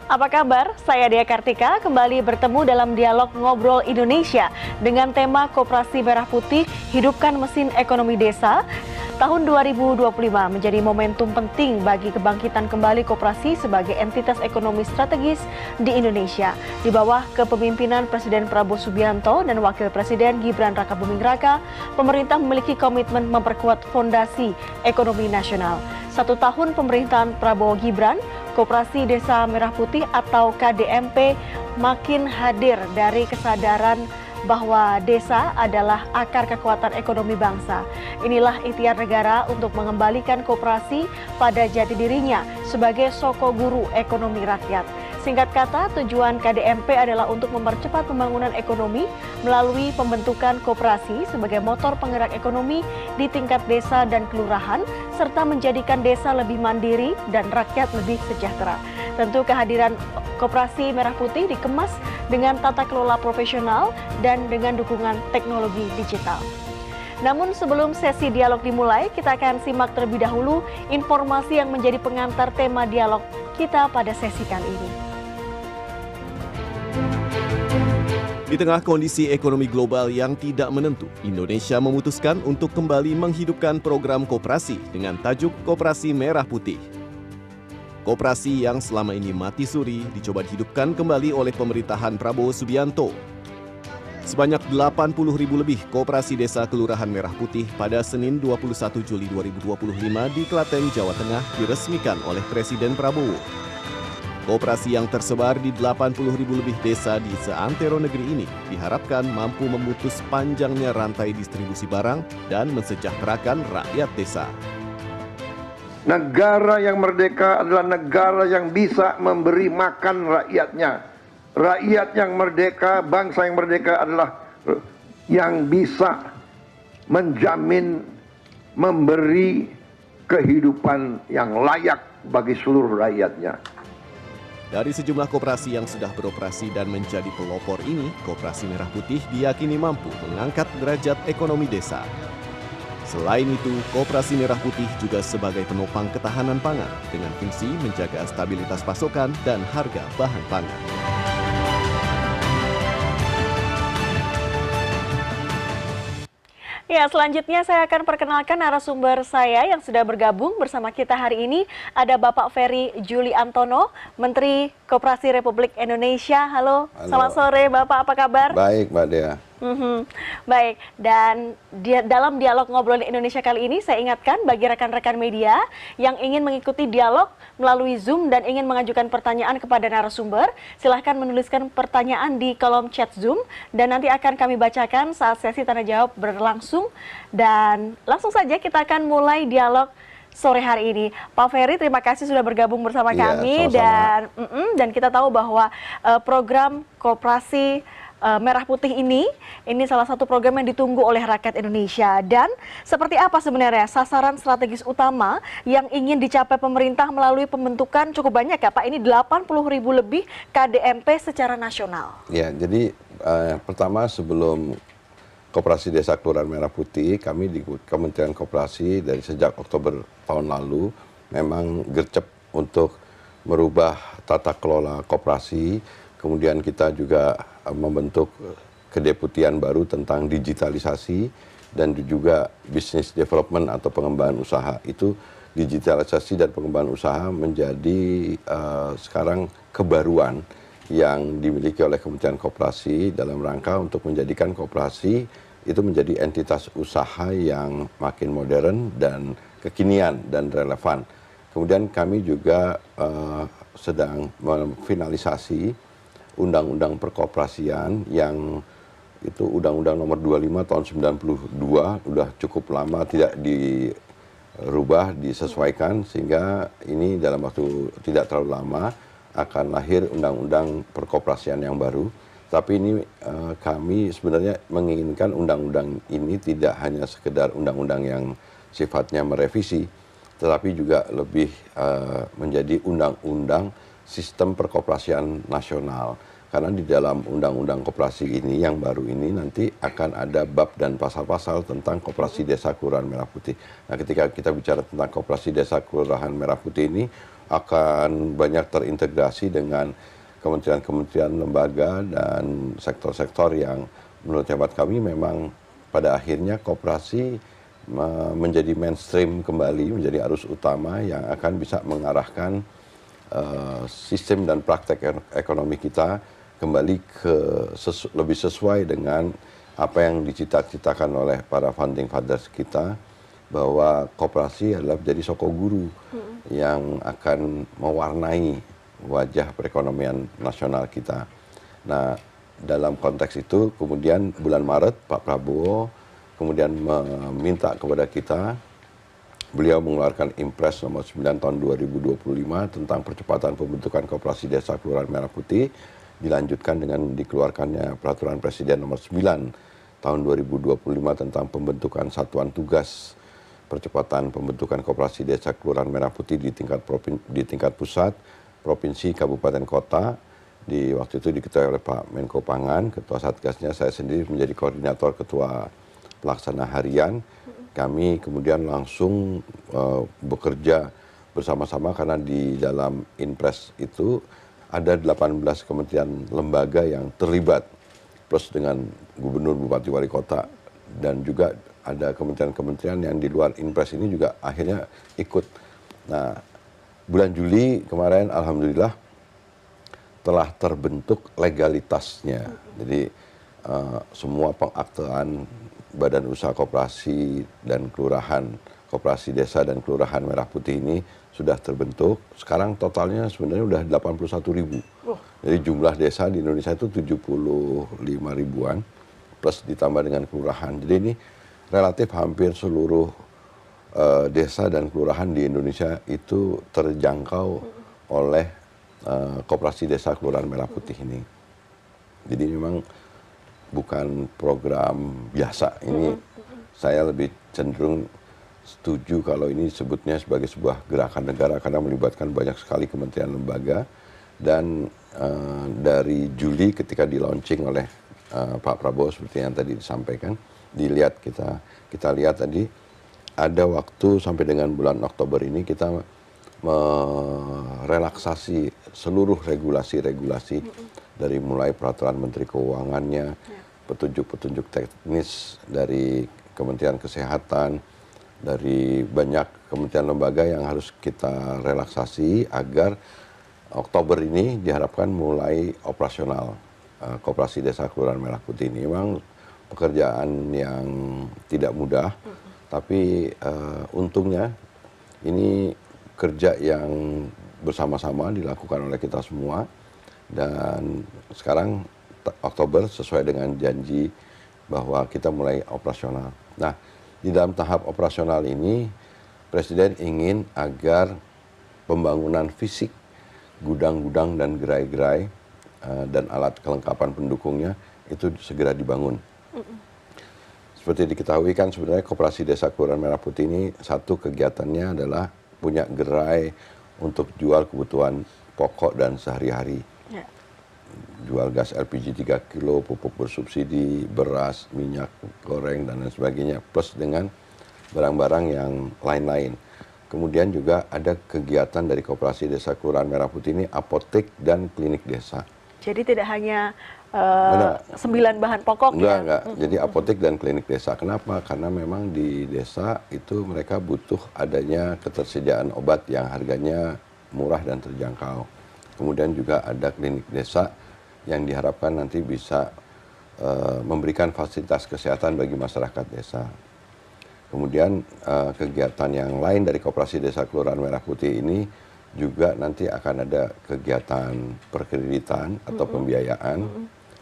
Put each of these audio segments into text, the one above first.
Apa kabar? Saya Dea Kartika kembali bertemu dalam dialog Ngobrol Indonesia dengan tema Koperasi Merah Putih Hidupkan Mesin Ekonomi Desa. Tahun 2025 menjadi momentum penting bagi kebangkitan kembali koperasi sebagai entitas ekonomi strategis di Indonesia. Di bawah kepemimpinan Presiden Prabowo Subianto dan Wakil Presiden Gibran Rakabuming Raka, pemerintah memiliki komitmen memperkuat fondasi ekonomi nasional. 1 tahun pemerintahan Prabowo Gibran, Koperasi Desa Merah Putih atau KDMP makin hadir dari kesadaran bahwa desa adalah akar kekuatan ekonomi bangsa. Inilah ikhtiar negara untuk mengembalikan koperasi pada jati dirinya sebagai soko guru ekonomi rakyat. Singkat kata, tujuan KDMP adalah untuk mempercepat pembangunan ekonomi melalui pembentukan koperasi sebagai motor penggerak ekonomi di tingkat desa dan kelurahan, serta menjadikan desa lebih mandiri dan rakyat lebih sejahtera. Tentu kehadiran Koperasi Merah Putih dikemas dengan tata kelola profesional dan dengan dukungan teknologi digital. Namun sebelum sesi dialog dimulai, kita akan simak terlebih dahulu informasi yang menjadi pengantar tema dialog kita pada sesi kali ini. Di tengah kondisi ekonomi global yang tidak menentu, Indonesia memutuskan untuk kembali menghidupkan program koperasi dengan tajuk Koperasi Merah Putih. Koperasi yang selama ini mati suri dicoba dihidupkan kembali oleh pemerintahan Prabowo Subianto. Sebanyak 80.000 lebih koperasi desa Kelurahan Merah Putih pada Senin 21 Juli 2025 di Klaten, Jawa Tengah diresmikan oleh Presiden Prabowo. Koperasi yang tersebar di 80.000 lebih desa di seantero negeri ini diharapkan mampu memutus panjangnya rantai distribusi barang dan mensejahterakan rakyat desa. Negara yang merdeka adalah negara yang bisa memberi makan rakyatnya. Rakyat yang merdeka, bangsa yang merdeka adalah yang bisa menjamin memberi kehidupan yang layak bagi seluruh rakyatnya. Dari sejumlah koperasi yang sudah beroperasi dan menjadi pelopor ini, Koperasi Merah Putih diyakini mampu mengangkat derajat ekonomi desa. Selain itu, Koperasi Merah Putih juga sebagai penopang ketahanan pangan dengan fungsi menjaga stabilitas pasokan dan harga bahan pangan. Ya, selanjutnya saya akan perkenalkan narasumber saya yang sudah bergabung bersama kita hari ini. Ada Bapak Ferry Juliantono, Menteri Koperasi Republik Indonesia. Halo. Selamat sore Bapak, apa kabar? Baik, Mbak Dea. Baik, dan dalam dialog Ngobrol Indonesia kali ini saya ingatkan bagi rekan-rekan media yang ingin mengikuti dialog melalui Zoom dan ingin mengajukan pertanyaan kepada narasumber, silahkan menuliskan pertanyaan di kolom chat Zoom dan nanti akan kami bacakan saat sesi tanya jawab berlangsung. Dan langsung saja kita akan mulai dialog sore hari ini. Pak Ferry, terima kasih sudah bergabung bersama kami. Sama-sama. Dan kita tahu bahwa program Koperasi Merah Putih ini salah satu program yang ditunggu oleh rakyat Indonesia. Dan seperti apa sebenarnya sasaran strategis utama yang ingin dicapai pemerintah melalui pembentukan cukup banyak ya Pak? Ini 80.000 lebih KDMP secara nasional. Ya, jadi pertama sebelum Koperasi Desa Kelurahan Merah Putih, kami di Kementerian Koperasi dari sejak Oktober tahun lalu memang gercep untuk merubah tata kelola koperasi. Kemudian kita juga membentuk kedeputian baru tentang digitalisasi dan juga business development atau pengembangan usaha. Itu digitalisasi dan pengembangan usaha menjadi sekarang kebaruan yang dimiliki oleh Kementerian Koperasi dalam rangka untuk menjadikan koperasi itu menjadi entitas usaha yang makin modern dan kekinian dan relevan. Kemudian kami juga sedang memfinalisasi Undang-Undang Perkoperasian yang itu Undang-Undang Nomor 25 tahun 92 udah cukup lama tidak dirubah, disesuaikan sehingga ini dalam waktu tidak terlalu lama akan lahir Undang-Undang Perkoperasian yang baru. Tapi ini kami sebenarnya menginginkan undang-undang ini tidak hanya sekedar undang-undang yang sifatnya merevisi, tetapi juga lebih menjadi undang-undang sistem perkoperasian nasional. Karena di dalam undang-undang koperasi ini yang baru ini nanti akan ada bab dan pasal-pasal tentang koperasi desa Kelurahan Merah Putih. Nah, ketika kita bicara tentang koperasi desa Kelurahan Merah Putih ini akan banyak terintegrasi dengan kementerian-kementerian, lembaga, dan sektor-sektor yang menurut hemat kami memang pada akhirnya koperasi menjadi mainstream kembali, menjadi arus utama yang akan bisa mengarahkan sistem dan praktek ekonomi kita kembali ke lebih sesuai dengan apa yang dicita-citakan oleh para founding fathers kita, bahwa koperasi adalah menjadi soko guru yang akan mewarnai wajah perekonomian nasional kita. Nah, dalam konteks itu kemudian bulan Maret Pak Prabowo kemudian meminta kepada kita, beliau mengeluarkan Impres nomor 9 tahun 2025 tentang percepatan pembentukan koperasi desa Kelurahan Merah Putih, dilanjutkan dengan dikeluarkannya Peraturan Presiden nomor 9 tahun 2025 tentang pembentukan satuan tugas percepatan pembentukan koperasi desa Kelurahan Merah Putih di tingkat pusat, provinsi, kabupaten, kota. Di waktu itu diketuai oleh Pak Menko Pangan, ketua Satgasnya saya sendiri menjadi koordinator ketua pelaksana harian. Kami kemudian langsung bekerja bersama-sama karena di dalam Inpres itu ada 18 kementerian lembaga yang terlibat, plus dengan gubernur, bupati, wali kota, dan juga ada kementerian-kementerian yang di luar Inpres ini juga akhirnya ikut. Nah, bulan Juli kemarin alhamdulillah telah terbentuk legalitasnya. Jadi semua pengaktean badan usaha koperasi dan kelurahan, koperasi desa dan kelurahan Merah Putih ini sudah terbentuk. Sekarang totalnya sebenarnya udah 81.000. Jadi jumlah desa di Indonesia itu 75 ribuan, plus ditambah dengan kelurahan. Jadi ini relatif hampir seluruh desa dan kelurahan di Indonesia itu terjangkau oleh koperasi desa Kelurahan Merah Putih ini. Jadi memang bukan program biasa. Ini saya lebih cenderung setuju kalau ini sebutnya sebagai sebuah gerakan negara karena melibatkan banyak sekali kementerian lembaga. Dan dari Juli ketika di launching oleh Pak Prabowo seperti yang tadi disampaikan, kita lihat tadi ada waktu sampai dengan bulan Oktober ini kita merelaksasi seluruh regulasi-regulasi dari mulai peraturan Menteri Keuangannya, petunjuk-petunjuk teknis dari Kementerian Kesehatan, dari banyak kementerian lembaga yang harus kita relaksasi agar Oktober ini diharapkan mulai operasional koperasi desa Kelurahan Merah Putih ini. Memang pekerjaan yang tidak mudah, tapi untungnya ini kerja yang bersama-sama dilakukan oleh kita semua. Dan sekarang Oktober sesuai dengan janji bahwa kita mulai operasional. Nah, di dalam tahap operasional ini Presiden ingin agar pembangunan fisik gudang-gudang dan gerai-gerai dan alat kelengkapan pendukungnya itu segera dibangun. Seperti diketahui kan sebenarnya koperasi desa Kelurahan Merah Putih ini satu kegiatannya adalah punya gerai untuk jual kebutuhan pokok dan sehari-hari. Jual gas LPG 3 kilo, pupuk bersubsidi, beras, minyak goreng, dan lain sebagainya. Plus dengan barang-barang yang lain-lain. Kemudian juga ada kegiatan dari koperasi desa Kelurahan Merah Putih ini, apotek dan klinik desa. Jadi tidak hanya 9 bahan pokok enggak. Jadi apotek dan klinik desa. Kenapa? Karena memang di desa itu mereka butuh adanya ketersediaan obat yang harganya murah dan terjangkau. Kemudian juga ada klinik desa yang diharapkan nanti bisa memberikan fasilitas kesehatan bagi masyarakat desa. Kemudian kegiatan yang lain dari koperasi desa Kelurahan Merah Putih ini juga nanti akan ada kegiatan perkreditan atau pembiayaan.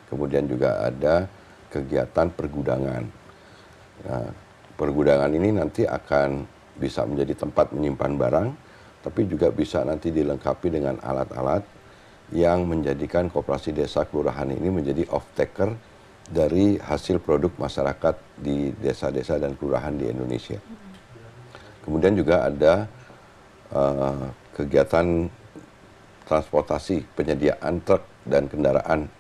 Kemudian juga ada kegiatan pergudangan. Nah, pergudangan ini nanti akan bisa menjadi tempat menyimpan barang, tapi juga bisa nanti dilengkapi dengan alat-alat yang menjadikan koperasi desa kelurahan ini menjadi off-taker dari hasil produk masyarakat di desa-desa dan kelurahan di Indonesia. Kemudian juga ada kegiatan transportasi, penyediaan truk dan kendaraan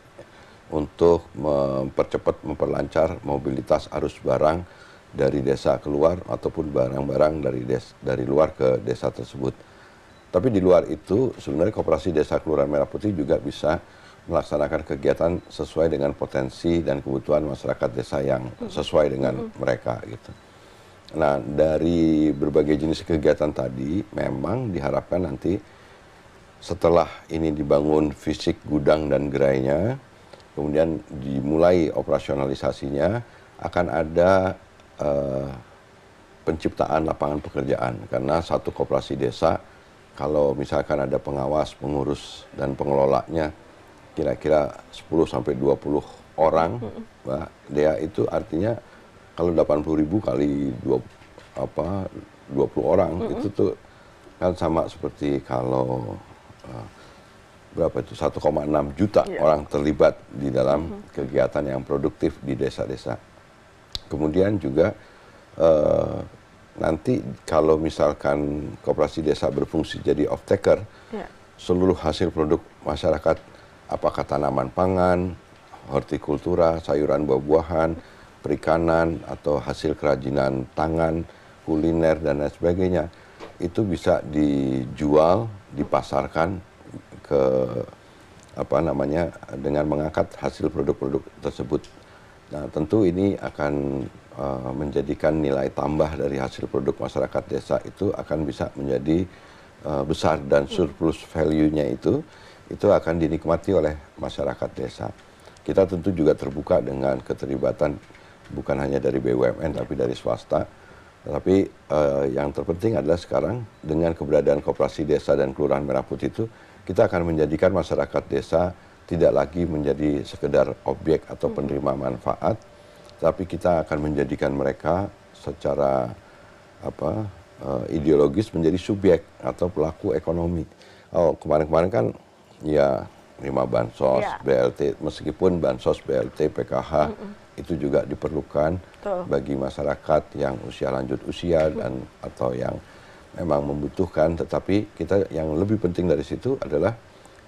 untuk mempercepat, memperlancar mobilitas arus barang dari desa keluar ataupun barang-barang dari luar ke desa tersebut. Tapi di luar itu sebenarnya Koperasi Desa Kelurahan Merah Putih juga bisa melaksanakan kegiatan sesuai dengan potensi dan kebutuhan masyarakat desa yang sesuai dengan mereka gitu. Nah, dari berbagai jenis kegiatan tadi memang diharapkan nanti setelah ini dibangun fisik gudang dan gerainya, kemudian dimulai operasionalisasinya, akan ada penciptaan lapangan pekerjaan. Karena satu koperasi desa, kalau misalkan ada pengawas, pengurus, dan pengelolanya, kira-kira 10-20 orang, Mbak Dea, itu artinya kalau 80.000 kali 20 orang, itu tuh kan sama seperti kalau berapa itu 1,6 juta orang terlibat di dalam kegiatan yang produktif di desa-desa. Kemudian juga nanti kalau misalkan koperasi desa berfungsi jadi off-taker, seluruh hasil produk masyarakat, apakah tanaman pangan, hortikultura, sayuran buah-buahan, perikanan, atau hasil kerajinan tangan, kuliner, dan lain sebagainya, itu bisa dijual, dipasarkan ke dengan mengangkat hasil produk-produk tersebut. Nah, tentu ini akan menjadikan nilai tambah dari hasil produk masyarakat desa itu akan bisa menjadi besar, dan surplus value-nya itu akan dinikmati oleh masyarakat desa. Kita tentu juga terbuka dengan keterlibatan bukan hanya dari BUMN tapi dari swasta. Tapi yang terpenting adalah sekarang dengan keberadaan Koperasi Desa dan Kelurahan Merah Putih itu, kita akan menjadikan masyarakat desa tidak lagi menjadi sekedar objek atau penerima manfaat, tapi kita akan menjadikan mereka secara ideologis menjadi subjek atau pelaku ekonomi. Kemarin-kemarin kan ya terima bansos, BLT, meskipun bansos, BLT, PKH itu juga diperlukan bagi masyarakat yang usia lanjut usia dan atau yang memang membutuhkan, tetapi kita yang lebih penting dari situ adalah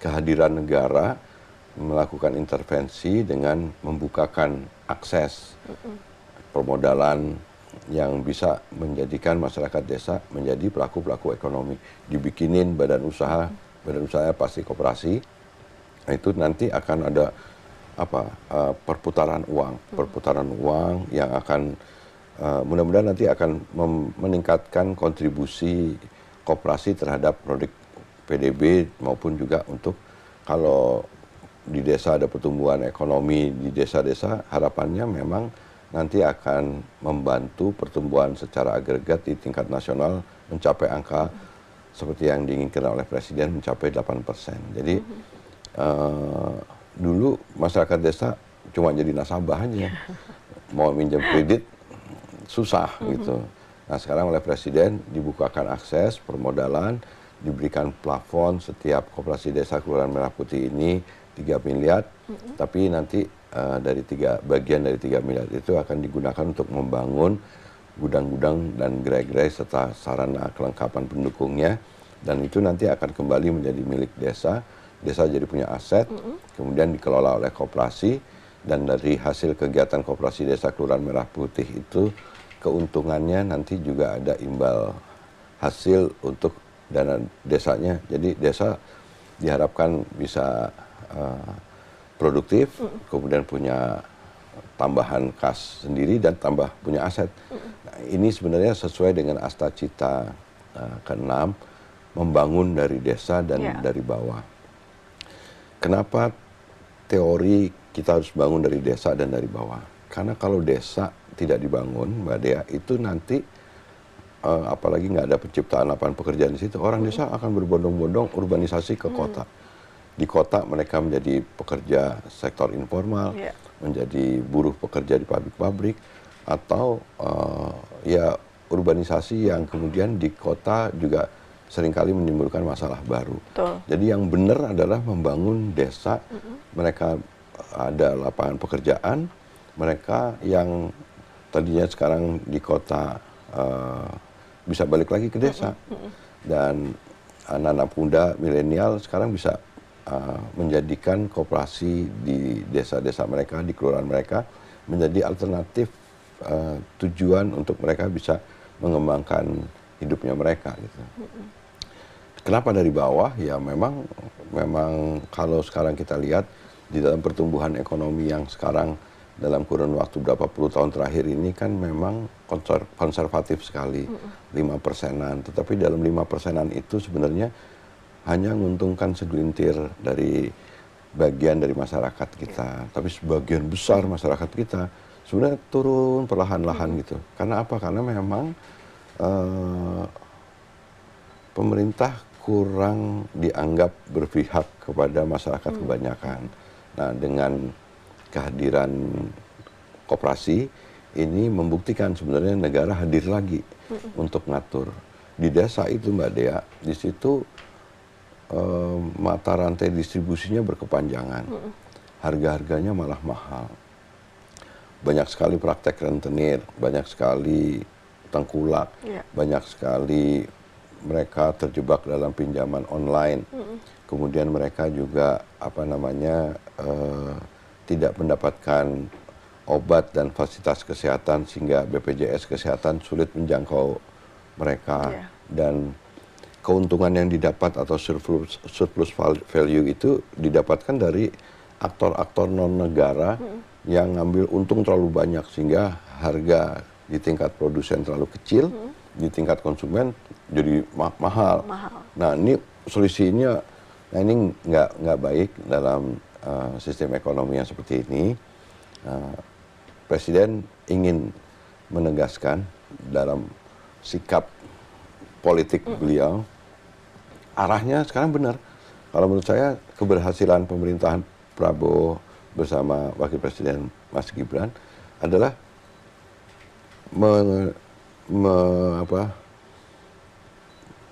kehadiran negara melakukan intervensi dengan membukakan akses permodalan yang bisa menjadikan masyarakat desa menjadi pelaku-pelaku ekonomi. Dibikinin badan usahanya pasti koperasi. Nah, itu nanti akan ada perputaran uang yang akan mudah-mudahan nanti akan meningkatkan kontribusi koperasi terhadap produk PDB, maupun juga untuk kalau di desa ada pertumbuhan ekonomi di desa-desa, harapannya memang nanti akan membantu pertumbuhan secara agregat di tingkat nasional mencapai angka seperti yang diinginkan oleh Presiden, mencapai 8%. Jadi dulu masyarakat desa cuma jadi nasabah aja, mau minjem kredit susah gitu. Nah, sekarang oleh Presiden dibukakan akses permodalan, diberikan plafon setiap koperasi desa Kelurahan Merah Putih ini 3 miliar, tapi nanti bagian dari 3 miliar itu akan digunakan untuk membangun gudang-gudang dan gerai-gerai serta sarana kelengkapan pendukungnya, dan itu nanti akan kembali menjadi milik desa. Desa jadi punya aset, kemudian dikelola oleh koperasi, dan dari hasil kegiatan koperasi desa Kelurahan Merah Putih itu keuntungannya nanti juga ada imbal hasil untuk dana desanya. Jadi desa diharapkan bisa produktif, kemudian punya tambahan kas sendiri dan tambah punya aset. Nah, ini sebenarnya sesuai dengan asta cita ke-6, membangun dari desa dan dari bawah. Kenapa teori kita harus bangun dari desa dan dari bawah? Karena kalau desa tidak dibangun, Mbak Dea, itu nanti apalagi nggak ada penciptaan lapangan pekerjaan di situ, orang desa akan berbondong-bondong urbanisasi ke kota. Di kota mereka menjadi pekerja sektor informal, menjadi buruh pekerja di pabrik-pabrik, atau ya urbanisasi yang kemudian di kota juga seringkali menimbulkan masalah baru. Jadi yang benar adalah membangun desa, mereka ada lapangan pekerjaan, mereka yang tadinya sekarang di kota bisa balik lagi ke desa, dan anak-anak muda milenial sekarang bisa menjadikan koperasi di desa-desa mereka, di kelurahan mereka, menjadi alternatif tujuan untuk mereka bisa mengembangkan hidupnya mereka gitu. Kenapa dari bawah? Ya memang kalau sekarang kita lihat di dalam pertumbuhan ekonomi yang sekarang dalam kurun waktu berapa puluh tahun terakhir ini kan memang konservatif sekali, 5%-an. Tetapi dalam 5%-an itu sebenarnya hanya menguntungkan segelintir dari bagian dari masyarakat kita. Tapi sebagian besar masyarakat kita sebenarnya turun perlahan-lahan gitu. Karena apa? Karena memang pemerintah kurang dianggap berpihak kepada masyarakat kebanyakan. Nah, dengan kehadiran koperasi ini membuktikan sebenarnya negara hadir lagi untuk ngatur. Di desa itu Mbak Dea, di situ mata rantai distribusinya berkepanjangan. Harga-harganya malah mahal. Banyak sekali praktek rentenir, banyak sekali tengkulak, banyak sekali mereka terjebak dalam pinjaman online. Kemudian mereka juga tidak mendapatkan obat dan fasilitas kesehatan sehingga BPJS kesehatan sulit menjangkau mereka. Dan keuntungan yang didapat atau surplus value itu didapatkan dari aktor-aktor non negara yang ngambil untung terlalu banyak sehingga harga di tingkat produsen terlalu kecil, di tingkat konsumen jadi mahal. Nah, ini solusinya, ini nggak baik dalam sistem ekonomi yang seperti ini. Presiden ingin menegaskan dalam sikap politik beliau, arahnya sekarang benar. Kalau menurut saya keberhasilan pemerintahan Prabowo bersama Wakil Presiden Mas Gibran adalah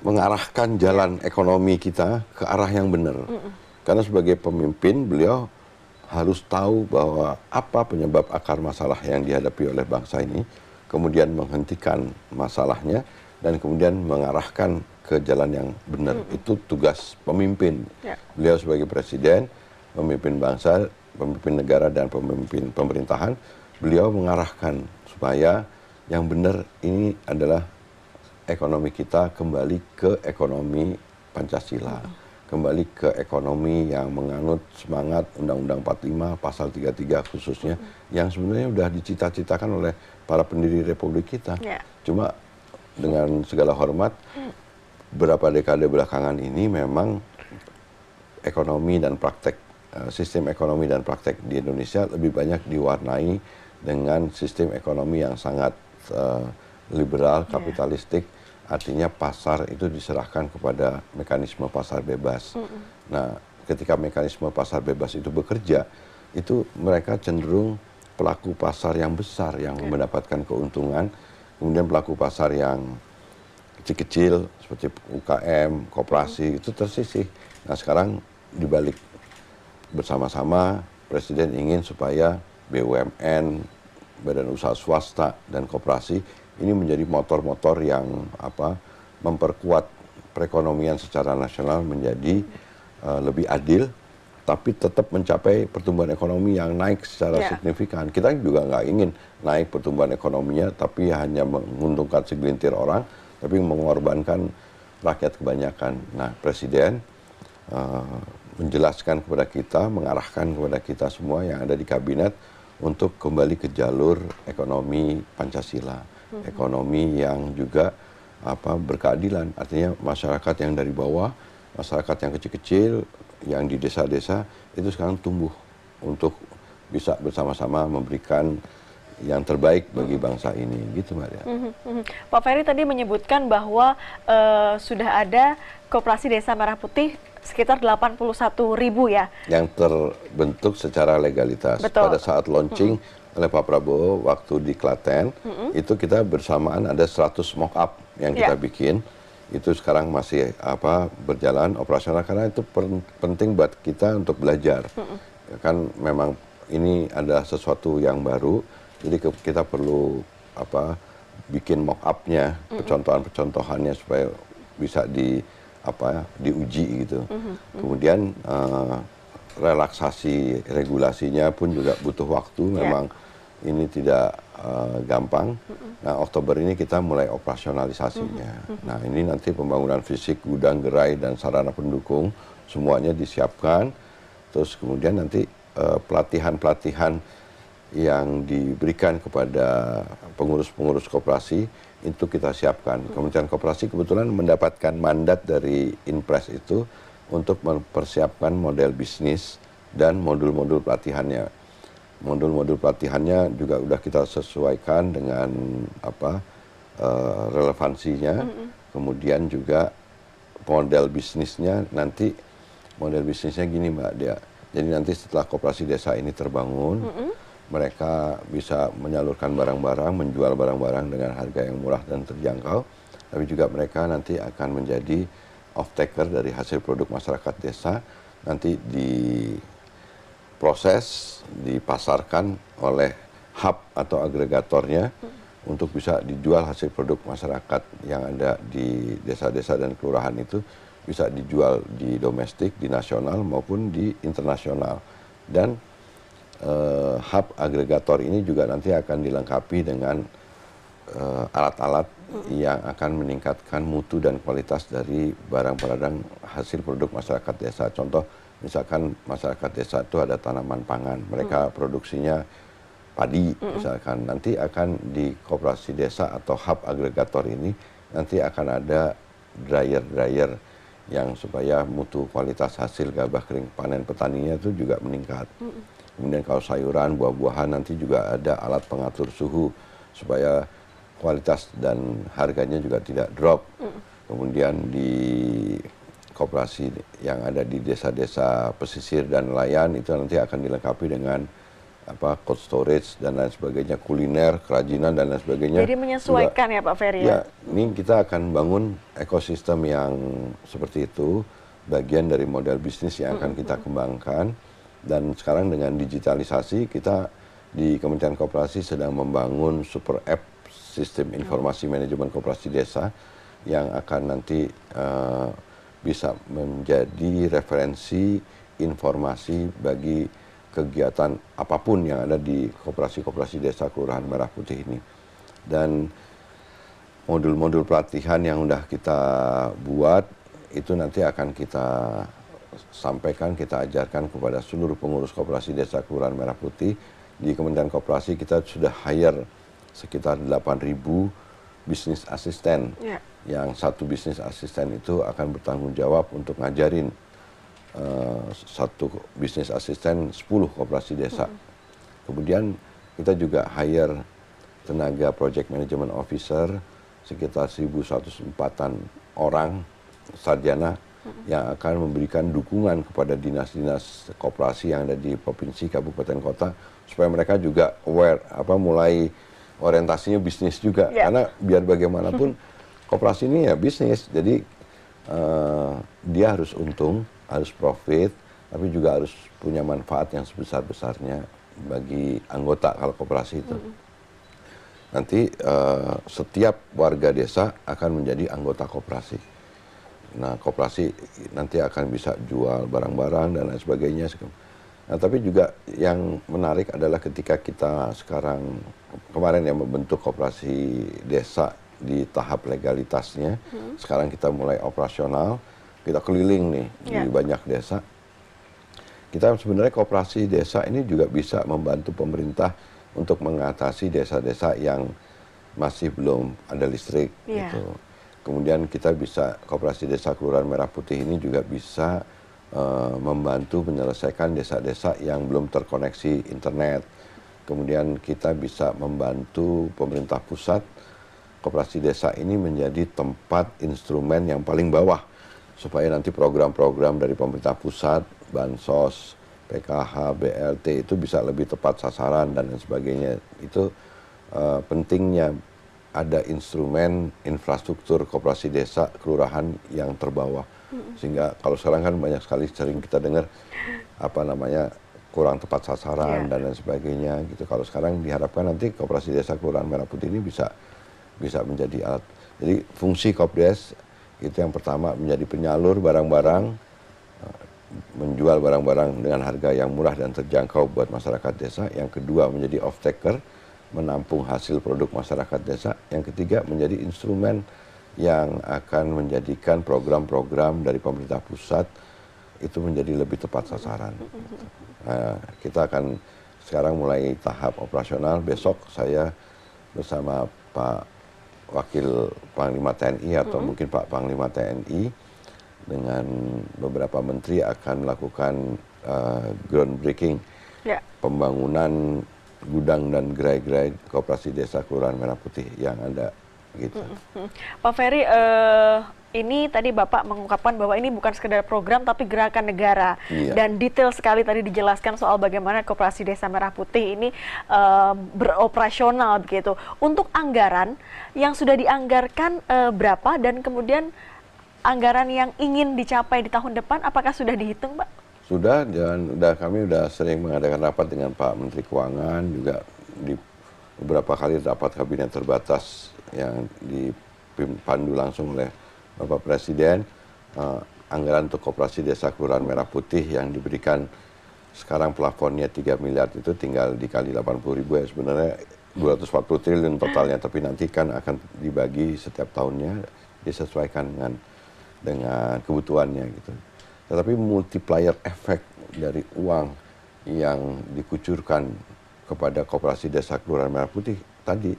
mengarahkan jalan ekonomi kita ke arah yang benar. Karena sebagai pemimpin beliau harus tahu bahwa apa penyebab akar masalah yang dihadapi oleh bangsa ini, kemudian menghentikan masalahnya dan kemudian mengarahkan ke jalan yang benar. Itu tugas pemimpin. Beliau sebagai presiden, pemimpin bangsa, pemimpin negara dan pemimpin pemerintahan, beliau mengarahkan supaya yang benar ini adalah ekonomi kita kembali ke ekonomi Pancasila. Kembali ke ekonomi yang menganut semangat Undang-Undang 45, Pasal 33 khususnya, yang sebenarnya sudah dicita-citakan oleh para pendiri Republik kita. Cuma dengan segala hormat, beberapa dekade belakangan ini memang ekonomi dan praktek, sistem ekonomi dan praktek di Indonesia lebih banyak diwarnai dengan sistem ekonomi yang sangat liberal, kapitalistik, artinya pasar itu diserahkan kepada mekanisme pasar bebas. Nah, ketika mekanisme pasar bebas itu bekerja, itu mereka cenderung pelaku pasar yang besar yang mendapatkan keuntungan, kemudian pelaku pasar yang kecil-kecil seperti UKM, koperasi itu tersisih. Nah, sekarang dibalik bersama-sama Presiden ingin supaya BUMN, badan usaha swasta dan koperasi ini menjadi motor-motor yang memperkuat perekonomian secara nasional menjadi lebih adil, tapi tetap mencapai pertumbuhan ekonomi yang naik secara signifikan. Kita juga nggak ingin naik pertumbuhan ekonominya, tapi hanya menguntungkan segelintir orang, tapi mengorbankan rakyat kebanyakan. Nah, Presiden menjelaskan kepada kita, mengarahkan kepada kita semua yang ada di kabinet untuk kembali ke jalur ekonomi Pancasila, ekonomi yang juga berkeadilan, artinya masyarakat yang dari bawah, masyarakat yang kecil-kecil, yang di desa-desa itu sekarang tumbuh untuk bisa bersama-sama memberikan yang terbaik bagi bangsa ini, gitu Mbak Dea. Pak Ferry tadi menyebutkan bahwa sudah ada Koperasi Desa Merah Putih sekitar 81.000 ya. Yang terbentuk secara legalitas. Betul. Pada saat launching oleh Pak Prabowo waktu di Klaten, itu kita bersamaan ada 100 mock-up yang kita bikin. Itu sekarang masih berjalan operasional karena itu penting buat kita untuk belajar. Kan memang ini adalah sesuatu yang baru, jadi kita perlu bikin mock-up-nya, percontohan-percontohannya supaya bisa diuji gitu. Kemudian relaksasi regulasinya pun juga butuh waktu. Memang ini tidak gampang. Nah, Oktober ini kita mulai operasionalisasinya. Nah, ini nanti pembangunan fisik, gudang, gerai, dan sarana pendukung semuanya disiapkan. Terus kemudian nanti pelatihan-pelatihan yang diberikan kepada pengurus-pengurus koperasi itu kita siapkan. Kementerian Koperasi kebetulan mendapatkan mandat dari Inpres itu untuk mempersiapkan model bisnis dan modul-modul pelatihannya. Modul-modul pelatihannya juga sudah kita sesuaikan dengan relevansinya. Kemudian juga model bisnisnya nanti, model bisnisnya gini Mbak Dia. Jadi nanti setelah koperasi desa ini terbangun, mereka bisa menyalurkan barang-barang, menjual barang-barang dengan harga yang murah dan terjangkau. Tapi juga mereka nanti akan menjadi off-taker dari hasil produk masyarakat desa. Nanti diproses, dipasarkan oleh hub atau agregatornya untuk bisa dijual hasil produk masyarakat yang ada di desa-desa dan kelurahan itu, bisa dijual di domestik, di nasional maupun di internasional. Dan hub agregator ini juga nanti akan dilengkapi dengan alat-alat yang akan meningkatkan mutu dan kualitas dari barang-barang hasil produk masyarakat desa. Contoh, misalkan masyarakat desa itu ada tanaman pangan, mereka produksinya padi, misalkan nanti akan di koperasi desa atau hub agregator ini nanti akan ada dryer yang supaya mutu kualitas hasil gabah kering panen petaninya itu juga meningkat. Kemudian kalau sayuran, buah-buahan nanti juga ada alat pengatur suhu supaya kualitas dan harganya juga tidak drop. Kemudian di koperasi yang ada di desa-desa pesisir dan nelayan itu nanti akan dilengkapi dengan cold storage dan lain sebagainya, kuliner, kerajinan dan lain sebagainya. Jadi menyesuaikan juga, ya Pak Ferry? Ya, ini kita akan bangun ekosistem yang seperti itu, bagian dari model bisnis yang akan kita kembangkan. Dan sekarang dengan digitalisasi, kita di Kementerian Koperasi sedang membangun super app sistem informasi manajemen koperasi desa yang akan nanti bisa menjadi referensi informasi bagi kegiatan apapun yang ada di koperasi-koperasi desa Kelurahan Merah Putih ini. Dan modul-modul pelatihan yang sudah kita buat itu nanti akan kita sampaikan, kita ajarkan kepada seluruh pengurus koperasi desa Kelurahan Merah Putih. Di Kementerian Koperasi kita sudah hire sekitar 8.000 bisnis asisten. Yang satu bisnis asisten itu akan bertanggung jawab untuk ngajarin satu bisnis asisten 10 koperasi desa. Kemudian kita juga hire tenaga project management officer sekitar 1.104-an orang sarjana yang akan memberikan dukungan kepada dinas-dinas koperasi yang ada di provinsi, kabupaten, kota supaya mereka juga aware, mulai orientasinya bisnis juga. Karena biar bagaimanapun koperasi ini ya bisnis, jadi dia harus untung, harus profit, tapi juga harus punya manfaat yang sebesar-besarnya bagi anggota kalau koperasi itu. Nanti setiap warga desa akan menjadi anggota koperasi. Nah, koperasi nanti akan bisa jual barang-barang dan lain sebagainya. Nah, tapi juga yang menarik adalah ketika kita sekarang kemarin yang membentuk koperasi desa di tahap legalitasnya, sekarang kita mulai operasional, kita keliling nih di banyak desa. Kita sebenarnya koperasi desa ini juga bisa membantu pemerintah untuk mengatasi desa-desa yang masih belum ada listrik gitu. Kemudian kita bisa, koperasi desa Kelurahan Merah Putih ini juga bisa membantu menyelesaikan desa-desa yang belum terkoneksi internet. Kemudian kita bisa membantu pemerintah pusat, koperasi desa ini menjadi tempat instrumen yang paling bawah supaya nanti program-program dari pemerintah pusat, bansos, PKH, BLT itu bisa lebih tepat sasaran dan lain sebagainya. Itu pentingnya ada instrumen infrastruktur koperasi desa kelurahan yang terbawah. Sehingga kalau sekarang kan banyak sekali sering kita dengar kurang tepat sasaran dan lain sebagainya gitu. Kalau sekarang diharapkan nanti koperasi desa Kelurahan Merah Putih ini bisa menjadi alat. Jadi fungsi Kopdes itu yang pertama menjadi penyalur barang-barang menjual barang-barang dengan harga yang murah dan terjangkau buat masyarakat desa. Yang kedua menjadi off-taker, menampung hasil produk masyarakat desa. Yang ketiga menjadi instrumen yang akan menjadikan program-program dari pemerintah pusat itu menjadi lebih tepat sasaran. Nah, kita akan sekarang mulai tahap operasional. Besok saya bersama Pak Wakil Panglima TNI atau mungkin Pak Panglima TNI dengan beberapa menteri akan melakukan groundbreaking pembangunan gudang dan gerai-gerai koperasi desa Kelurahan Merah Putih yang ada gitu. Pak Ferry, ini tadi Bapak mengungkapkan bahwa ini bukan sekedar program tapi gerakan negara. Dan detail sekali tadi dijelaskan soal bagaimana koperasi desa Merah Putih ini beroperasional begitu. Untuk anggaran yang sudah dianggarkan berapa, dan kemudian anggaran yang ingin dicapai di tahun depan apakah sudah dihitung, Pak? Sudah, dan kami sudah sering mengadakan rapat dengan Pak Menteri Keuangan, juga di beberapa kali rapat kabinet terbatas yang dipandu langsung oleh Bapak Presiden. Anggaran untuk koperasi desa Kelurahan Merah Putih yang diberikan sekarang plafonnya 3 miliar itu tinggal dikali 80.000 ya, sebenarnya 240 triliun totalnya, tapi nanti kan akan dibagi setiap tahunnya disesuaikan dengan kebutuhannya gitu. Tetapi multiplier efek dari uang yang dikucurkan kepada koperasi desa Kelurahan Merah Putih tadi,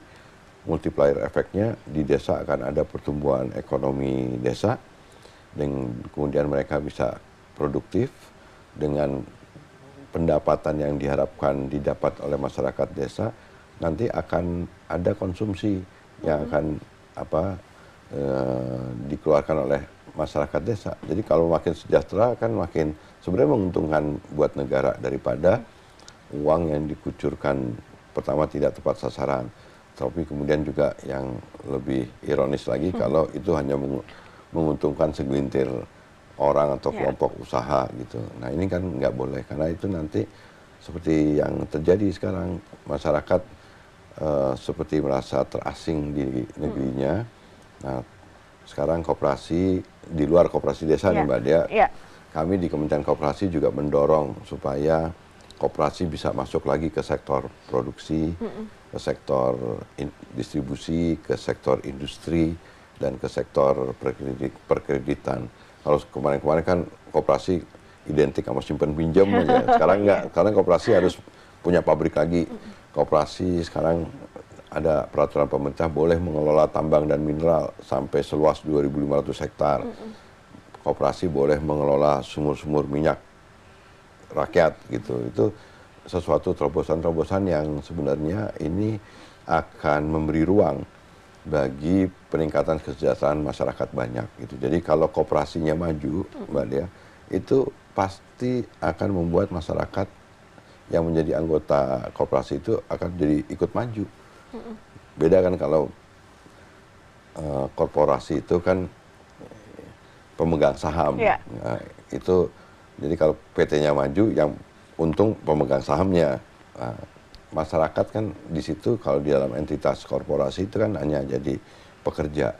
multiplier efeknya di desa akan ada pertumbuhan ekonomi desa, dan kemudian mereka bisa produktif dengan pendapatan yang diharapkan didapat oleh masyarakat desa. Nanti akan ada konsumsi yang akan dikeluarkan oleh masyarakat desa. Jadi kalau makin sejahtera kan makin sebenarnya menguntungkan buat negara daripada uang yang dikucurkan pertama tidak tepat sasaran. Tapi kemudian juga yang lebih ironis lagi kalau itu hanya menguntungkan segelintir orang atau kelompok usaha gitu. Nah ini kan nggak boleh, karena itu nanti seperti yang terjadi sekarang, masyarakat seperti merasa terasing di negerinya. Nah sekarang koperasi, di luar koperasi desa nih Mbak Dea, kami di Kementerian Koperasi juga mendorong supaya koperasi bisa masuk lagi ke sektor produksi, ke sektor distribusi, ke sektor industri, dan ke sektor perkreditan. Kalau kemarin-kemarin kan koperasi identik sama simpen pinjam aja. Sekarang enggak, karena koperasi harus punya pabrik lagi. Koperasi sekarang ada peraturan pemerintah boleh mengelola tambang dan mineral sampai seluas 2.500 hektar. Koperasi boleh mengelola sumur-sumur minyak rakyat gitu. Itu sesuatu terobosan-terobosan yang sebenarnya ini akan memberi ruang bagi peningkatan kesejahteraan masyarakat banyak gitu. Jadi kalau koperasinya maju, Mbak Dea, itu pasti akan membuat masyarakat yang menjadi anggota koperasi itu akan jadi ikut maju. Beda kan kalau korporasi itu kan pemegang saham. Nah, itu jadi kalau PT-nya maju, yang untung pemegang sahamnya. Nah, masyarakat kan di situ kalau di dalam entitas korporasi itu kan hanya jadi pekerja.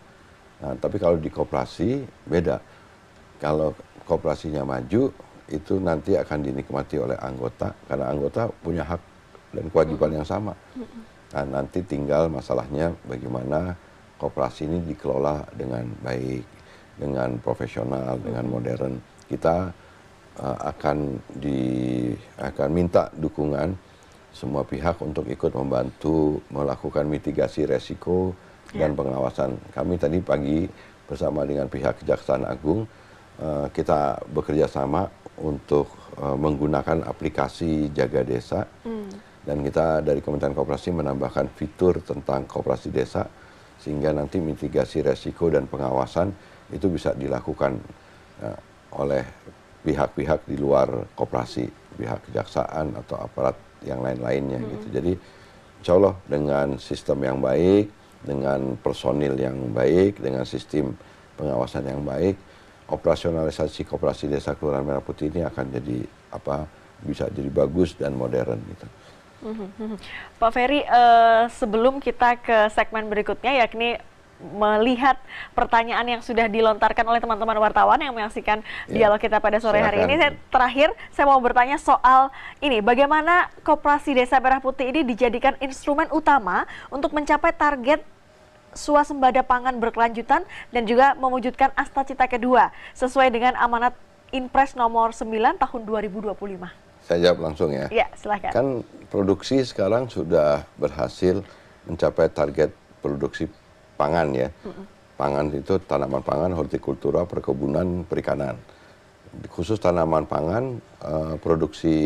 Nah, tapi kalau di koperasi beda. Kalau koperasinya maju, itu nanti akan dinikmati oleh anggota, karena anggota punya hak dan kewajiban yang sama. Nah, nanti tinggal masalahnya bagaimana koperasi ini dikelola dengan baik, dengan profesional, dengan modern. Kita akan minta dukungan semua pihak untuk ikut membantu melakukan mitigasi resiko dan pengawasan. Kami tadi pagi bersama dengan pihak Kejaksaan Agung, kita bekerja sama untuk menggunakan aplikasi Jaga Desa, dan kita dari Kementerian Koperasi menambahkan fitur tentang koperasi desa, sehingga nanti mitigasi resiko dan pengawasan itu bisa dilakukan oleh pihak-pihak di luar koperasi, pihak kejaksaan atau aparat yang lain-lainnya gitu. Jadi insya Allah dengan sistem yang baik, dengan personil yang baik, dengan sistem pengawasan yang baik, operasionalisasi koperasi desa Kelurahan Merah Putih ini akan jadi bisa jadi bagus dan modern gitu. Pak Ferry, sebelum kita ke segmen berikutnya yakni melihat pertanyaan yang sudah dilontarkan oleh teman-teman wartawan yang menyaksikan dialog kita pada sore hari ini. Terakhir, saya mau bertanya soal ini, bagaimana Koperasi Desa Merah Putih ini dijadikan instrumen utama untuk mencapai target swasembada pangan berkelanjutan dan juga mewujudkan Asta Cita kedua sesuai dengan amanat Inpres nomor 9 tahun 2025. Saya jawab langsung ya. Ya, silakan. Kan produksi sekarang sudah berhasil mencapai target produksi pangan ya. Pangan itu tanaman pangan, hortikultura, perkebunan, perikanan. Khusus tanaman pangan, produksi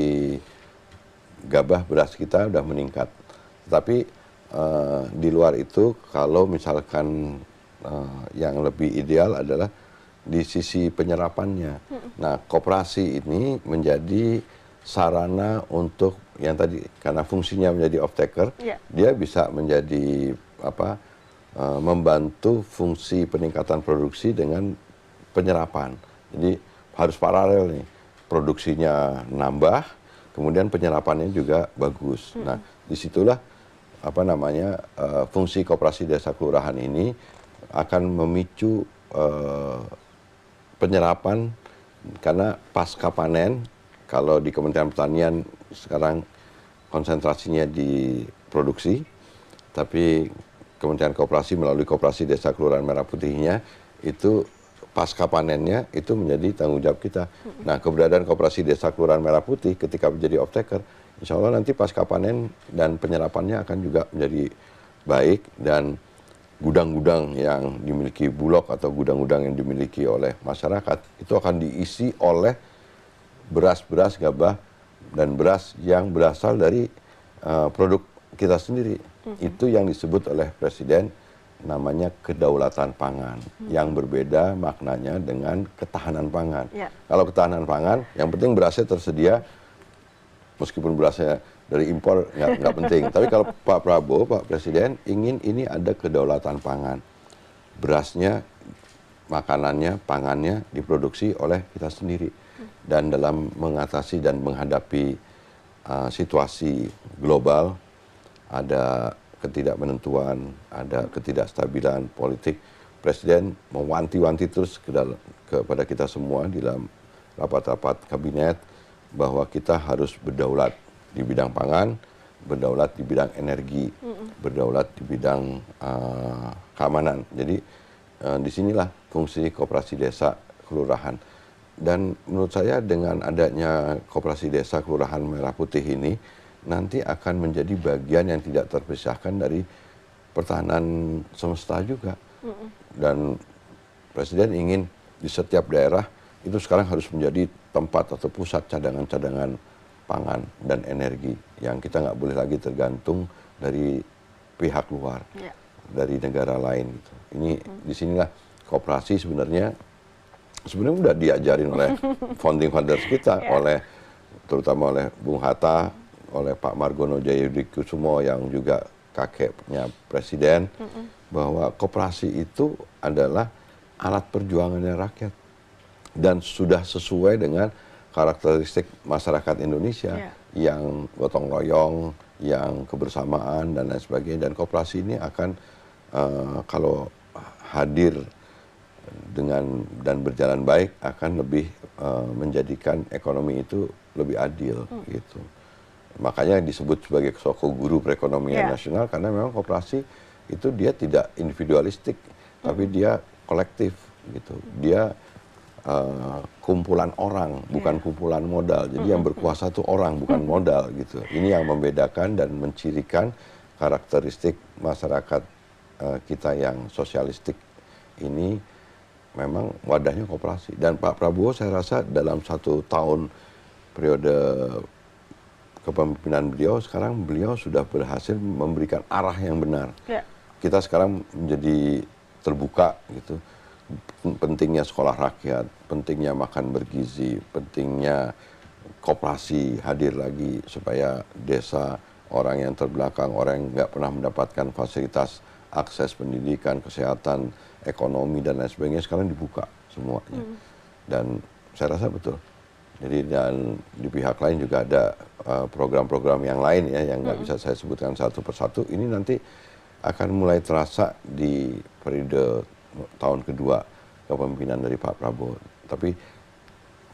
gabah beras kita sudah meningkat. Tetapi di luar itu, kalau misalkan yang lebih ideal adalah di sisi penyerapannya. Nah, koperasi ini menjadi sarana untuk yang tadi, karena fungsinya menjadi off-taker, dia bisa menjadi membantu fungsi peningkatan produksi dengan penyerapan. Jadi harus paralel nih, produksinya nambah, kemudian penyerapannya juga bagus. Nah, disitulah fungsi koperasi desa kelurahan ini akan memicu penyerapan, karena pasca panen, kalau di Kementerian Pertanian sekarang konsentrasinya di produksi, tapi Kementerian Koperasi melalui Koperasi Desa Kelurahan Merah Putihnya itu pasca panennya itu menjadi tanggung jawab kita. Nah, keberadaan Koperasi Desa Kelurahan Merah Putih ketika menjadi off-taker, insya Allah nanti pasca panen dan penyerapannya akan juga menjadi baik, dan gudang-gudang yang dimiliki Bulog atau gudang-gudang yang dimiliki oleh masyarakat itu akan diisi oleh beras-beras gabah dan beras yang berasal dari produk kita sendiri. Itu yang disebut oleh Presiden namanya kedaulatan pangan, yang berbeda maknanya dengan ketahanan pangan. Kalau ketahanan pangan, yang penting berasnya tersedia, meskipun berasnya dari impor nggak penting. Tapi kalau Pak Prabowo, Pak Presiden ingin ini ada kedaulatan pangan, berasnya, makanannya, pangannya diproduksi oleh kita sendiri. Dan dalam mengatasi dan menghadapi situasi global, ada ketidakmenentuan, ada ketidakstabilan politik, Presiden mewanti-wanti terus kepada kita semua di dalam rapat-rapat kabinet bahwa kita harus berdaulat di bidang pangan, berdaulat di bidang energi, berdaulat di bidang keamanan. Jadi disinilah fungsi koperasi desa kelurahan. Dan menurut saya dengan adanya koperasi desa kelurahan Merah Putih ini, nanti akan menjadi bagian yang tidak terpisahkan dari pertahanan semesta juga. Dan Presiden ingin di setiap daerah itu sekarang harus menjadi tempat atau pusat cadangan-cadangan pangan dan energi, yang kita nggak boleh lagi tergantung dari pihak luar, dari negara lain. Gitu. Ini disinilah koperasi sebenarnya udah diajarin oleh founding fathers kita, terutama oleh Bung Hatta, oleh Pak Margono Djayadikusumo yang juga kakeknya Presiden, bahwa koperasi itu adalah alat perjuangannya rakyat dan sudah sesuai dengan karakteristik masyarakat Indonesia yang gotong royong, yang kebersamaan dan lain sebagainya. Dan koperasi ini akan kalau hadir dengan dan berjalan baik akan lebih menjadikan ekonomi itu lebih adil gitu. Makanya disebut sebagai soko guru perekonomian nasional, karena memang koperasi itu dia tidak individualistik, tapi dia kolektif gitu. Dia kumpulan orang, bukan kumpulan modal. Jadi yang berkuasa itu orang, bukan modal gitu. Ini yang membedakan dan mencirikan karakteristik masyarakat kita yang sosialistik ini, memang wadahnya koperasi. Dan Pak Prabowo saya rasa dalam 1 tahun periode kepemimpinan beliau, sekarang beliau sudah berhasil memberikan arah yang benar. Kita sekarang menjadi terbuka gitu. Pentingnya sekolah rakyat, pentingnya makan bergizi, pentingnya koperasi hadir lagi supaya desa, orang yang terbelakang, orang yang nggak pernah mendapatkan fasilitas akses pendidikan, kesehatan, ekonomi dan lain sebagainya sekarang dibuka semuanya. Dan saya rasa betul. Jadi dan di pihak lain juga ada program-program yang lain ya, yang nggak bisa saya sebutkan satu persatu. Ini nanti akan mulai terasa di periode tahun kedua kepemimpinan dari Pak Prabowo. Tapi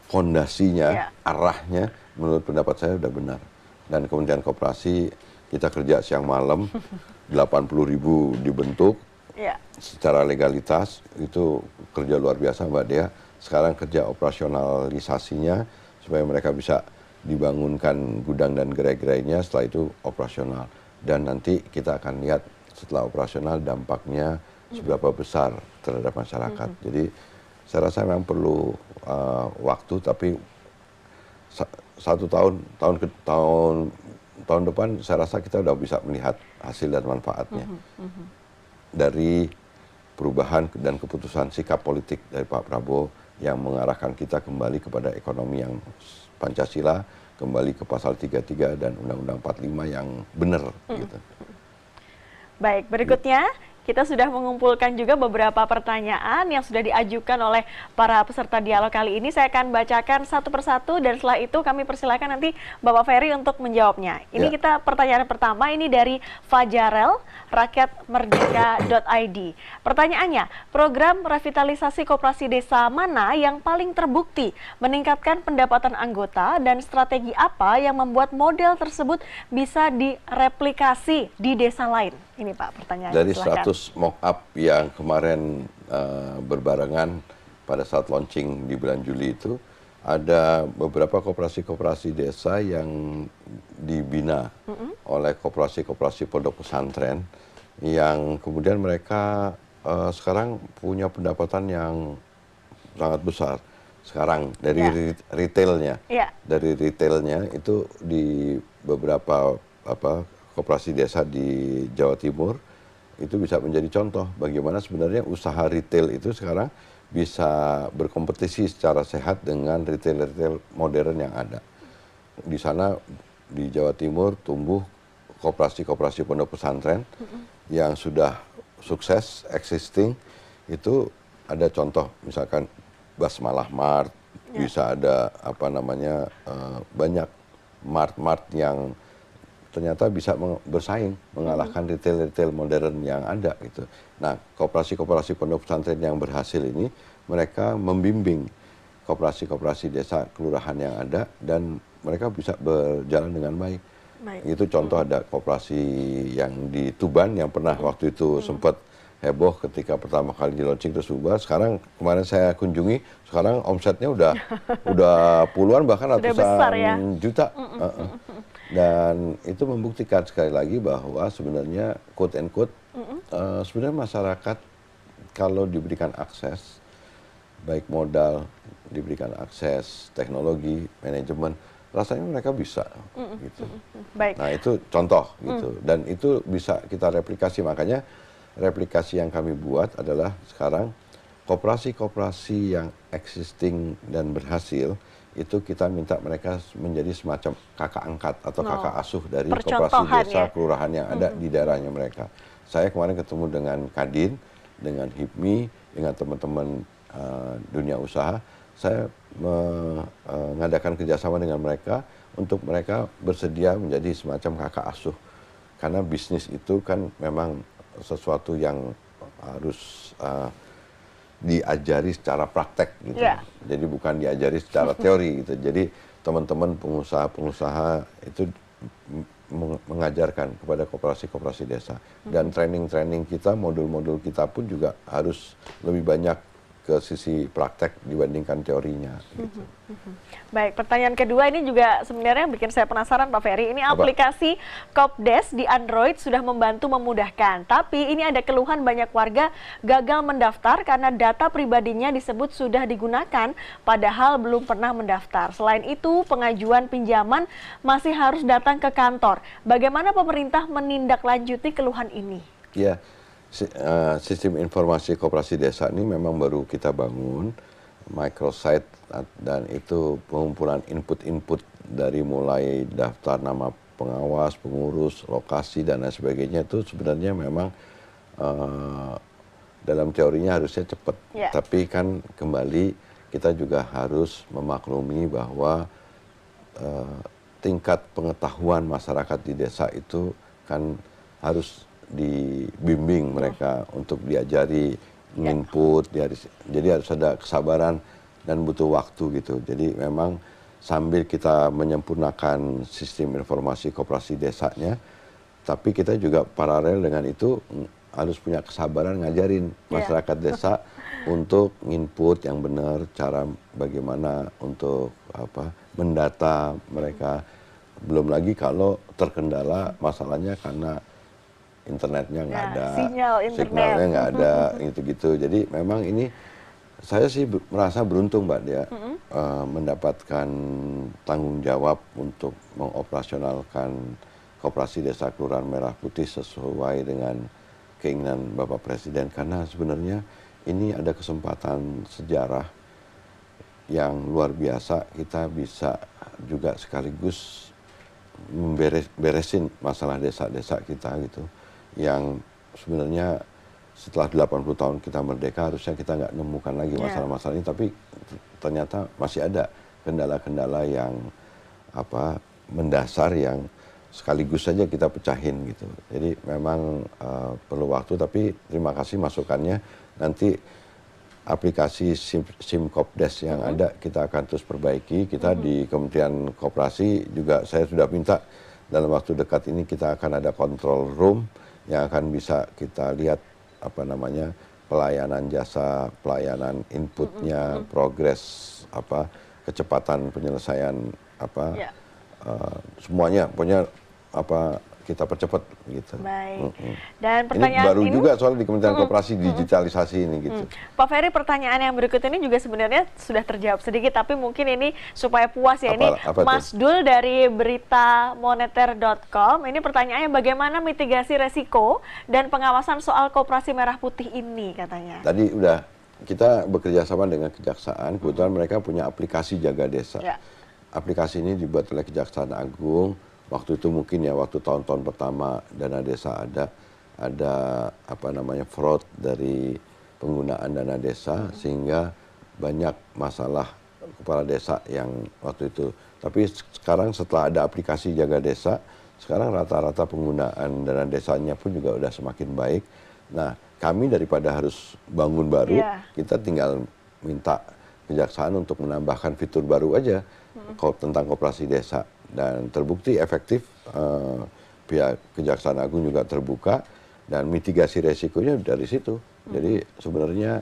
fondasinya, arahnya menurut pendapat saya sudah benar. Dan Kementerian Koperasi kita kerja siang malam, 80.000 dibentuk, secara legalitas itu kerja luar biasa Mbak Dea. Sekarang kerja operasionalisasinya supaya mereka bisa dibangunkan gudang dan gerai-gerainya, setelah itu operasional. Dan nanti kita akan lihat setelah operasional dampaknya seberapa besar terhadap masyarakat. Jadi saya rasa memang perlu waktu, tapi tahun depan saya rasa kita sudah bisa melihat hasil dan manfaatnya dari perubahan dan keputusan sikap politik dari Pak Prabowo yang mengarahkan kita kembali kepada ekonomi yang Pancasila, kembali ke pasal 33 dan Undang-Undang 45 yang benar gitu. Baik, berikutnya kita sudah mengumpulkan juga beberapa pertanyaan yang sudah diajukan oleh para peserta dialog kali ini. Saya akan bacakan satu persatu dan setelah itu kami persilakan nanti Bapak Ferry untuk menjawabnya. Ini kita pertanyaan pertama ini dari Fajarel, rakyatmerdeka.id. Pertanyaannya, program revitalisasi koperasi desa mana yang paling terbukti meningkatkan pendapatan anggota dan strategi apa yang membuat model tersebut bisa direplikasi di desa lain? Ini Pak pertanyaan. Dari 100 mock-up yang kemarin berbarengan pada saat launching di bulan Juli itu, ada beberapa koperasi-koperasi desa yang dibina oleh koperasi-koperasi pondok pesantren yang kemudian mereka sekarang punya pendapatan yang sangat besar. Sekarang dari retailnya, dari retailnya itu di beberapa koperasi desa di Jawa Timur itu bisa menjadi contoh bagaimana sebenarnya usaha retail itu sekarang bisa berkompetisi secara sehat dengan retail-retail modern yang ada. Di sana di Jawa Timur tumbuh koperasi-koperasi pondok pesantren yang sudah sukses existing. Itu ada contoh misalkan Basmalah Mart, bisa ada banyak mart-mart yang ternyata bisa bersaing, mengalahkan retail-retail modern yang ada gitu. Nah, koperasi-koperasi pondok pesantren yang berhasil ini, mereka membimbing koperasi-koperasi desa kelurahan yang ada dan mereka bisa berjalan dengan baik. Itu contoh ada koperasi yang di Tuban yang pernah waktu itu sempat heboh ketika pertama kali di launching terus bubar. Sekarang kemarin saya kunjungi, sekarang omsetnya udah puluhan bahkan ratusan juta. Dan itu membuktikan sekali lagi bahwa sebenarnya quote and quote sebenarnya masyarakat kalau diberikan akses baik modal, diberikan akses teknologi, manajemen, rasanya mereka bisa gitu. Nah, itu contoh gitu. Dan itu bisa kita replikasi, makanya replikasi yang kami buat adalah sekarang koperasi-koperasi yang existing dan berhasil itu kita minta mereka menjadi semacam kakak angkat atau kakak asuh dari koperasi desa kelurahan yang ada di daerahnya mereka. Saya kemarin ketemu dengan Kadin, dengan HIPMI, dengan teman-teman dunia usaha. Saya mengadakan kerjasama dengan mereka untuk mereka bersedia menjadi semacam kakak asuh. Karena bisnis itu kan memang sesuatu yang harus diajari secara praktek gitu. Jadi bukan diajari secara teori gitu. Jadi teman-teman pengusaha-pengusaha itu mengajarkan kepada koperasi-koperasi desa. Dan training-training kita, modul-modul kita pun juga harus lebih banyak ke sisi praktek dibandingkan teorinya. Gitu. Baik, pertanyaan kedua ini juga sebenarnya bikin saya penasaran Pak Ferry. Ini aplikasi Kopdes di Android sudah membantu memudahkan. Tapi ini ada keluhan banyak warga gagal mendaftar karena data pribadinya disebut sudah digunakan padahal belum pernah mendaftar. Selain itu, pengajuan pinjaman masih harus datang ke kantor. Bagaimana pemerintah menindaklanjuti keluhan ini? Ya. Sistem informasi koperasi desa ini memang baru kita bangun, microsite, dan itu pengumpulan input-input dari mulai daftar nama pengawas, pengurus, lokasi, dan lain sebagainya itu sebenarnya memang dalam teorinya harusnya cepat. Tapi kan kembali kita juga harus memaklumi bahwa tingkat pengetahuan masyarakat di desa itu kan harus dibimbing mereka untuk diajari input, jadi harus ada kesabaran dan butuh waktu gitu. Jadi memang sambil kita menyempurnakan sistem informasi koperasi desanya, tapi kita juga paralel dengan itu harus punya kesabaran ngajarin masyarakat desa untuk input yang benar, cara bagaimana untuk mendata mereka. Belum lagi kalau terkendala masalahnya karena internetnya nggak ada, sinyalnya nggak ada, gitu-gitu. Jadi memang ini saya sih merasa beruntung Mbak Dea, mendapatkan tanggung jawab untuk mengoperasionalkan Koperasi Desa Kelurahan Merah Putih sesuai dengan keinginan Bapak Presiden. Karena sebenarnya ini ada kesempatan sejarah yang luar biasa, kita bisa juga sekaligus beresin masalah desa-desa kita gitu. Yang sebenarnya setelah 80 tahun kita merdeka harusnya kita nggak nemukan lagi masalah-masalah ini, tapi ternyata masih ada kendala-kendala yang mendasar yang sekaligus saja kita pecahin gitu. Jadi memang perlu waktu, tapi terima kasih masukannya. Nanti aplikasi SIMKOPDes yang ada kita akan terus perbaiki. Kita di Kementerian Koperasi juga saya sudah minta dalam waktu dekat ini kita akan ada control room yang akan bisa kita lihat pelayanan jasa, pelayanan inputnya, progres, kecepatan penyelesaian, semuanya, pokoknya kita percepat gitu. Baik. Dan pertanyaan ini baru juga soal di Kementerian Koperasi digitalisasi ini gitu. Pak Ferry, pertanyaan yang berikut ini juga sebenarnya sudah terjawab sedikit, tapi mungkin ini supaya puas ya. Mas Dul dari beritamoneter.com, ini pertanyaannya bagaimana mitigasi resiko dan pengawasan soal Koperasi Merah Putih ini katanya. Tadi udah kita bekerja sama dengan Kejaksaan, kebetulan mereka punya aplikasi Jaga Desa. Aplikasi ini dibuat oleh Kejaksaan Agung. Waktu itu mungkin ya, waktu tahun-tahun pertama dana desa ada fraud dari penggunaan dana desa, sehingga banyak masalah kepala desa yang waktu itu. Tapi sekarang setelah ada aplikasi Jaga Desa, sekarang rata-rata penggunaan dana desanya pun juga udah semakin baik. Nah, kami daripada harus bangun baru, kita tinggal minta Kejaksaan untuk menambahkan fitur baru aja tentang koperasi desa. Dan terbukti efektif, pihak Kejaksaan Agung juga terbuka, dan mitigasi resikonya dari situ. Jadi sebenarnya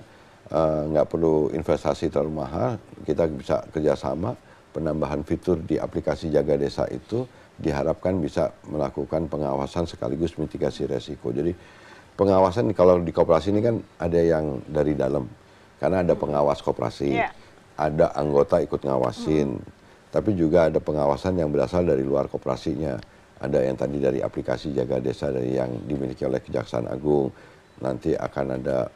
nggak perlu investasi terlalu mahal, kita bisa kerjasama. Penambahan fitur di aplikasi Jaga Desa itu diharapkan bisa melakukan pengawasan sekaligus mitigasi resiko. Jadi pengawasan kalau di koperasi ini kan ada yang dari dalam, karena ada pengawas koperasi, ada anggota ikut ngawasin. Tapi juga ada pengawasan yang berasal dari luar koperasinya. Ada yang tadi dari aplikasi Jaga Desa dari yang dimiliki oleh Kejaksaan Agung. Nanti akan ada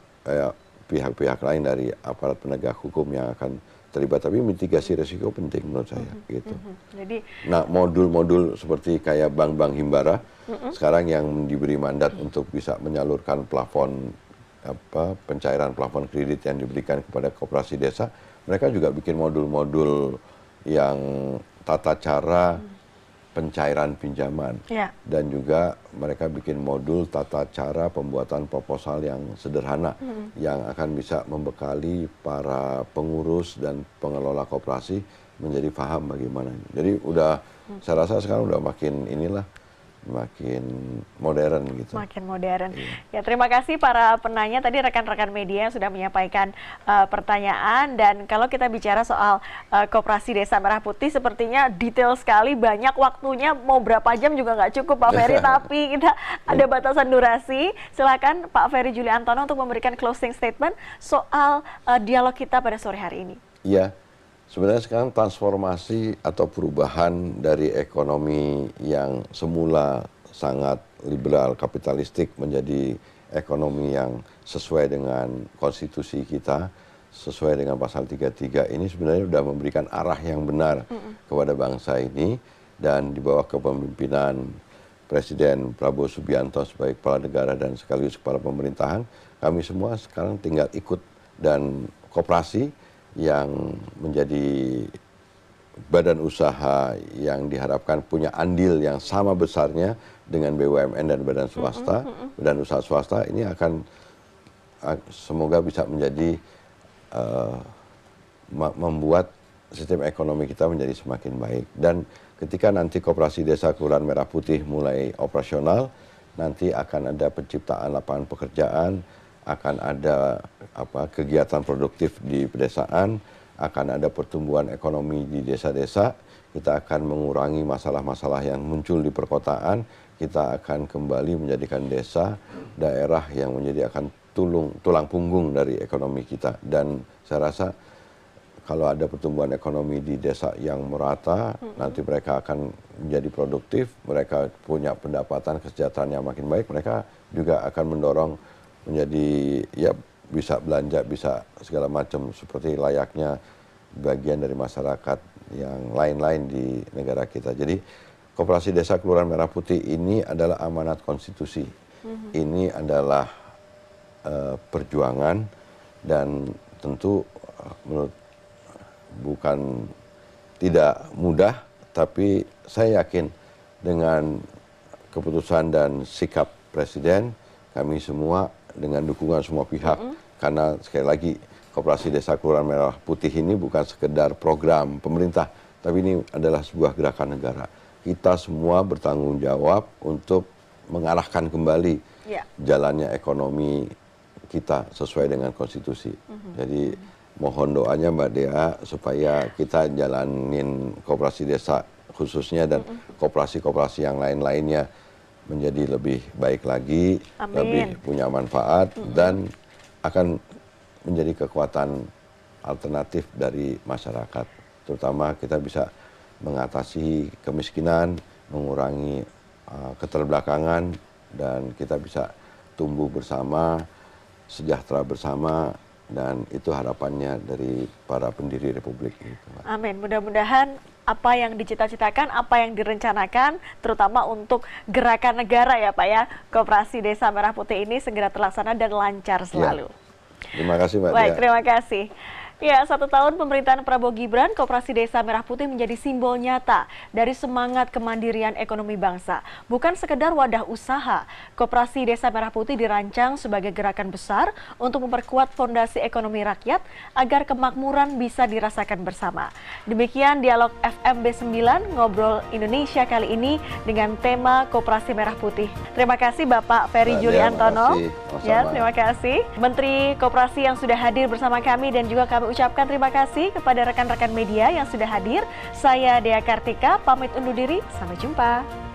pihak-pihak lain dari aparat penegak hukum yang akan terlibat. Tapi mitigasi resiko penting menurut saya. Gitu. Nah, modul-modul seperti kayak bank-bank himbara sekarang yang diberi mandat untuk bisa menyalurkan plafon pencairan plafon kredit yang diberikan kepada koperasi desa, mereka juga bikin modul-modul yang tata cara pencairan pinjaman, dan juga mereka bikin modul tata cara pembuatan proposal yang sederhana yang akan bisa membekali para pengurus dan pengelola koperasi menjadi paham bagaimana. Jadi saya rasa sekarang udah makin modern gitu. Makin modern. Ya, terima kasih para penanya. Tadi rekan-rekan media yang sudah menyampaikan pertanyaan. Dan kalau kita bicara soal Koperasi Desa Merah Putih, sepertinya detail sekali, banyak waktunya, mau berapa jam juga nggak cukup Pak Ferry. Tapi kita ada batasan durasi. Silakan Pak Ferry Juliantono untuk memberikan closing statement soal dialog kita pada sore hari ini. Iya. Sebenarnya sekarang transformasi atau perubahan dari ekonomi yang semula sangat liberal kapitalistik menjadi ekonomi yang sesuai dengan konstitusi kita, sesuai dengan pasal 33 ini sebenarnya sudah memberikan arah yang benar kepada bangsa ini, dan di bawah kepemimpinan Presiden Prabowo Subianto sebagai kepala negara dan sekaligus kepala pemerintahan, kami semua sekarang tinggal ikut, dan koperasi yang menjadi badan usaha yang diharapkan punya andil yang sama besarnya dengan BUMN dan badan swasta, badan usaha swasta ini akan semoga bisa menjadi membuat sistem ekonomi kita menjadi semakin baik. Dan ketika nanti Koperasi Desa Kelurahan Merah Putih mulai operasional, nanti akan ada penciptaan lapangan pekerjaan, akan ada kegiatan produktif di pedesaan, akan ada pertumbuhan ekonomi di desa-desa, kita akan mengurangi masalah-masalah yang muncul di perkotaan, kita akan kembali menjadikan desa daerah yang akan tulang punggung dari ekonomi kita. Dan saya rasa kalau ada pertumbuhan ekonomi di desa yang merata, nanti mereka akan menjadi produktif, mereka punya pendapatan kesejahteraan yang makin baik, mereka juga akan mendorong menjadi bisa belanja, bisa segala macam seperti layaknya bagian dari masyarakat yang lain-lain di negara kita. Jadi Koperasi Desa Kelurahan Merah Putih ini adalah amanat konstitusi. Ini adalah perjuangan dan tentu menurut bukan tidak mudah, tapi saya yakin dengan keputusan dan sikap Presiden, kami semua dengan dukungan semua pihak, karena sekali lagi Koperasi Desa Kelurahan Merah Putih ini bukan sekedar program pemerintah, tapi ini adalah sebuah gerakan negara. Kita semua bertanggung jawab untuk mengarahkan kembali jalannya ekonomi kita sesuai dengan konstitusi. Jadi mohon doanya Mbak Dea supaya kita jalanin koperasi desa khususnya dan koperasi-koperasi yang lain-lainnya menjadi lebih baik lagi, lebih punya manfaat dan akan menjadi kekuatan alternatif dari masyarakat. Terutama kita bisa mengatasi kemiskinan, mengurangi keterbelakangan, dan kita bisa tumbuh bersama, sejahtera bersama, dan itu harapannya dari para pendiri Republik. Amin. Mudah-mudahan apa yang dicita-citakan, apa yang direncanakan, terutama untuk gerakan negara ya Pak ya, Koperasi Desa Merah Putih ini segera terlaksana dan lancar selalu. Ya. Terima kasih Mbak Baik, Dea. terima kasih. Ya, 1 tahun pemerintahan Prabowo Gibran, Koperasi Desa Merah Putih menjadi simbol nyata dari semangat kemandirian ekonomi bangsa. Bukan sekedar wadah usaha, Koperasi Desa Merah Putih dirancang sebagai gerakan besar untuk memperkuat fondasi ekonomi rakyat agar kemakmuran bisa dirasakan bersama. Demikian dialog FMB 9 Ngobrol Indonesia kali ini dengan tema Koperasi Merah Putih. Terima kasih Bapak Ferry Juliantono. Ya, terima kasih. Menteri Koperasi yang sudah hadir bersama kami dan juga kami ucapkan terima kasih kepada rekan-rekan media yang sudah hadir. Saya Dea Kartika, pamit undur diri. Sampai jumpa.